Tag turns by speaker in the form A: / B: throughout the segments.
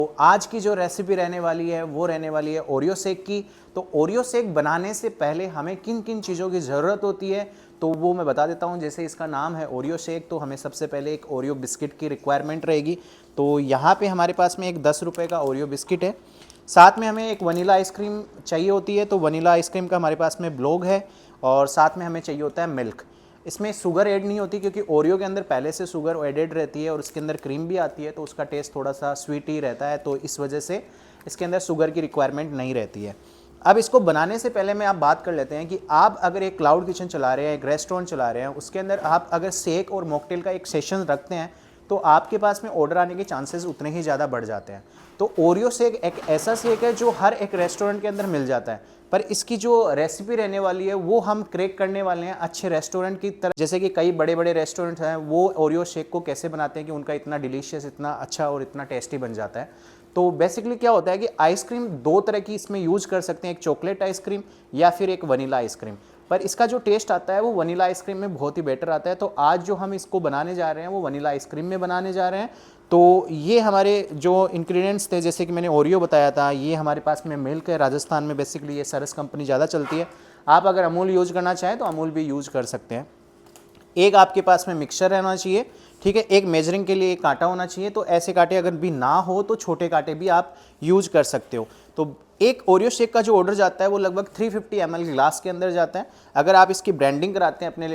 A: तो आज की जो रेसिपी रहने वाली है वो रहने वाली है ओरियो शेक की। तो ओरियो शेक बनाने से पहले हमें किन किन चीज़ों की ज़रूरत होती है तो वो मैं बता देता हूँ। जैसे इसका नाम है ओरियो शेक, तो हमें सबसे पहले एक ओरियो बिस्किट की रिक्वायरमेंट रहेगी। तो यहाँ पे हमारे पास में एक 10 रुपये का ओरियो बिस्किट है। साथ में हमें एक वनीला आइसक्रीम चाहिए होती है, तो वनीला आइसक्रीम का हमारे पास में ब्लॉग है। और साथ में हमें चाहिए होता है मिल्क। इसमें शुगर ऐड नहीं होती क्योंकि ओरियो के अंदर पहले से शुगर एडेड रहती है और इसके अंदर क्रीम भी आती है, तो उसका टेस्ट थोड़ा सा स्वीट ही रहता है, तो इस वजह से इसके अंदर शुगर की रिक्वायरमेंट नहीं रहती है। अब इसको बनाने से पहले मैं आप बात कर लेते हैं कि आप अगर एक क्लाउड किचन चला रहे हैं, एक रेस्टोरेंट चला रहे हैं, उसके अंदर आप अगर शेक और मॉकटेल का एक सेशन रखते हैं तो आपके पास में ऑर्डर आने के चांसेस उतने ही ज़्यादा बढ़ जाते हैं। तो ओरियो शेक एक ऐसा शेक है जो हर एक रेस्टोरेंट के अंदर मिल जाता है, पर इसकी जो रेसिपी रहने वाली है वो हम क्रैक करने वाले हैं अच्छे रेस्टोरेंट की तरह। जैसे कि कई बड़े बड़े रेस्टोरेंट हैं वो ओरियो शेक को कैसे बनाते हैं कि उनका इतना डिलीशियस, इतना अच्छा और इतना टेस्टी बन जाता है। तो बेसिकली क्या होता है कि आइसक्रीम दो तरह की इसमें यूज कर सकते हैं, एक चॉकलेट आइसक्रीम या फिर एक वनीला आइसक्रीम। पर इसका जो टेस्ट आता है वो वनीला आइसक्रीम में बहुत ही बेटर आता है। तो आज जो हम इसको बनाने जा रहे हैं वो वनीला आइसक्रीम में बनाने जा रहे हैं। तो ये हमारे जो इंग्रेडिएंट्स थे, जैसे कि मैंने ओरियो बताया था, ये हमारे पास में मिल्क है। राजस्थान में बेसिकली ये सरस कंपनी ज़्यादा चलती है। आप अगर अमूल यूज करना चाहें तो अमूल भी यूज कर सकते हैं। एक आपके पास में मिक्सचर रहना चाहिए, ठीक है। एक मेजरिंग के लिए एक कांटा होना चाहिए, तो ऐसे कांटे अगर भी ना हो तो छोटे कांटे भी आप यूज कर सकते हो। तो एक ओरियो शेक का जो ऑर्डर जाता है वो लगभग 350 ml ग्लास के अंदर जाता है। अगर आप इसकी ब्रांडिंग कराते हैं अपने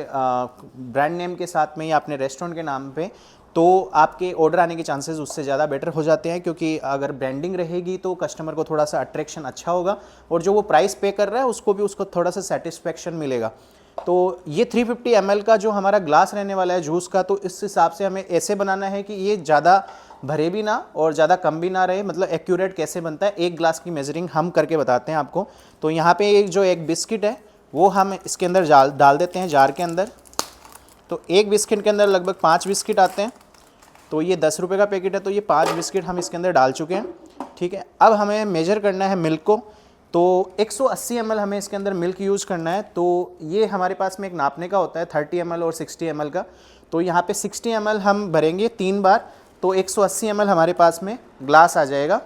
A: ब्रांड नेम के साथ में या अपने रेस्टोरेंट के नाम पे, तो आपके ऑर्डर आने के चांसेस उससे ज़्यादा बेटर हो जाते हैं, क्योंकि अगर ब्रांडिंग रहेगी तो कस्टमर को थोड़ा सा अट्रैक्शन अच्छा होगा और जो वो प्राइस पे कर रहा है उसको भी उसको थोड़ा सा सेटिस्फेक्शन मिलेगा। तो ये 350 ml का जो हमारा ग्लास रहने वाला है जूस का, तो इस हिसाब से हमें ऐसे बनाना है कि ये ज़्यादा भरे भी ना और ज़्यादा कम भी ना रहे, मतलब एक्यूरेट कैसे बनता है एक ग्लास की मेजरिंग हम करके बताते हैं आपको। तो यहाँ पे एक जो एक बिस्किट है वो हम इसके अंदर डाल देते हैं जार के अंदर। तो एक बिस्किट के अंदर लगभग 5 बिस्किट आते हैं। तो ये 10 रुपये का पैकेट है, तो ये 5 बिस्किट हम इसके अंदर डाल चुके हैं, ठीक है। अब हमें मेजर करना है मिल्क को। तो 180 ml हमें इसके अंदर मिल्क यूज़ करना है। तो ये हमारे पास में एक नापने का होता है 30 ml और 60 ml का। तो यहाँ पे 60 ml हम भरेंगे 3 बार, तो 180 ml हमारे पास में ग्लास आ जाएगा।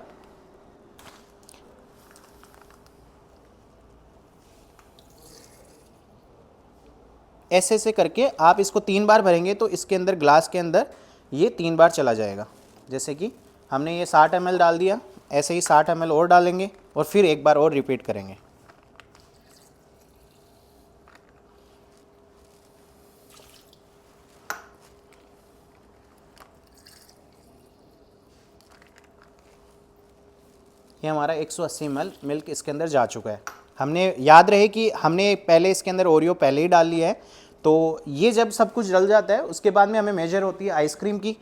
A: ऐसे ऐसे करके आप इसको 3 बार भरेंगे तो इसके अंदर ग्लास के अंदर ये 3 बार चला जाएगा। जैसे कि हमने ये 60 ml डाल दिया, ऐसे ही 60 ml और डालेंगे और फिर एक बार और रिपीट करेंगे। ये हमारा 180 ml मिल्क इसके अंदर जा चुका है। हमने याद रहे कि हमने पहले इसके अंदर ओरियो पहले ही डाल लिया है। तो ये जब सब कुछ डल जाता है उसके बाद में हमें मेजर होती है आइसक्रीम की।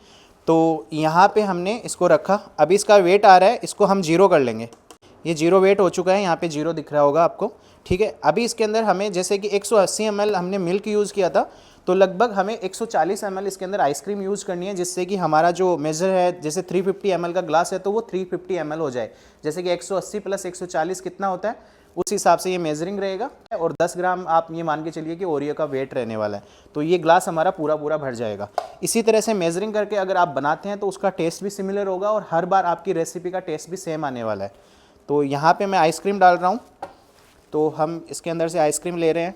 A: तो यहाँ पे हमने इसको रखा, अभी इसका वेट आ रहा है, इसको हम 0 कर लेंगे। ये 0 वेट हो चुका है, यहाँ पे 0 दिख रहा होगा आपको, ठीक है। अभी इसके अंदर हमें जैसे कि 180 ml हमने मिल्क यूज़ किया था, तो लगभग हमें 140 ml इसके अंदर आइसक्रीम यूज़ करनी है, जिससे कि हमारा जो मेज़र है, जैसे 350 ml का ग्लास है तो वो 350 ml हो जाए। जैसे कि 180 + 140 कितना होता है, उस हिसाब से ये मेजरिंग रहेगा। और 10 ग्राम आप ये मान के चलिए कि ओरियो का वेट रहने वाला है, तो ये ग्लास हमारा पूरा पूरा भर जाएगा। इसी तरह से मेजरिंग करके अगर आप बनाते हैं तो उसका टेस्ट भी सिमिलर होगा और हर बार आपकी रेसिपी का टेस्ट भी सेम आने वाला है। तो यहाँ पे मैं आइसक्रीम डाल रहा हूँ, तो हम इसके अंदर से आइसक्रीम ले रहे हैं।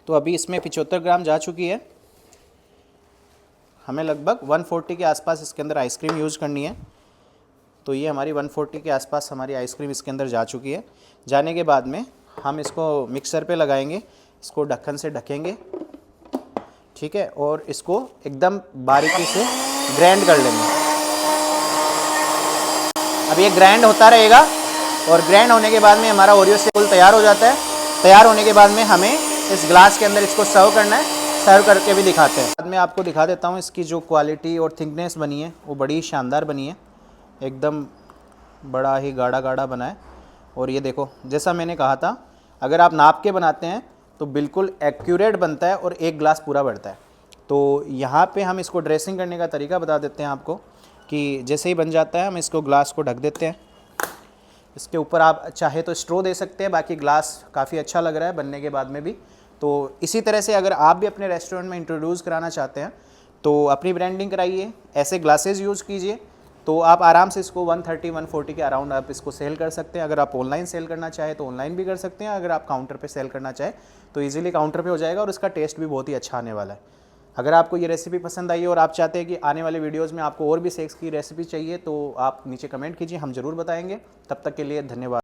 A: तो अभी इसमें 75 ग्राम जा चुकी है। हमें लगभग 140 के आसपास इसके अंदर आइसक्रीम यूज़ करनी है। तो ये हमारी 140 के आसपास हमारी आइसक्रीम इसके अंदर जा चुकी है। जाने के बाद में हम इसको मिक्सर पे लगाएंगे, इसको ढक्कन से ढकेंगे, ठीक है, और इसको एकदम बारीकी से ग्राइंड कर लेंगे। अब ये ग्राइंड होता रहेगा और ग्राइंड होने के बाद में हमारा ओरियो शेक तैयार हो जाता है। तैयार होने के बाद में हमें इस ग्लास के अंदर इसको सर्व करना है। सर्व करके भी दिखाते हैं। बाद में आपको दिखा देता हूँ इसकी जो क्वालिटी और थिकनेस बनी है वो बड़ी शानदार बनी है, एकदम बड़ा ही गाढ़ा गाढ़ा बना है। और ये देखो, जैसा मैंने कहा था, अगर आप नाप के बनाते हैं तो बिल्कुल एक्यूरेट बनता है और एक ग्लास पूरा बढ़ता है। तो यहाँ पे हम इसको ड्रेसिंग करने का तरीका बता देते हैं आपको, कि जैसे ही बन जाता है हम इसको ग्लास को ढक देते हैं। इसके ऊपर आप चाहे तो स्ट्रो दे सकते हैं, बाकी ग्लास काफ़ी अच्छा लग रहा है बनने के बाद में भी। तो इसी तरह से अगर आप भी अपने रेस्टोरेंट में इंट्रोड्यूस कराना चाहते हैं तो अपनी ब्रांडिंग कराइए, ऐसे ग्लासेस यूज़ कीजिए, तो आप आराम से इसको 130-140 के अराउंड आप इसको सेल कर सकते हैं। अगर आप ऑनलाइन सेल करना चाहें तो ऑनलाइन भी कर सकते हैं, अगर आप काउंटर पे सेल करना चाहें तो इजीली काउंटर पे हो जाएगा और उसका टेस्ट भी बहुत ही अच्छा आने वाला है। अगर आपको ये रेसिपी पसंद आई और आप चाहते हैं कि आने वाले वीडियोज़ में आपको और भी शेक्स की रेसिपी चाहिए तो आप नीचे कमेंट कीजिए, हम ज़रूर बताएंगे। तब तक के लिए धन्यवाद।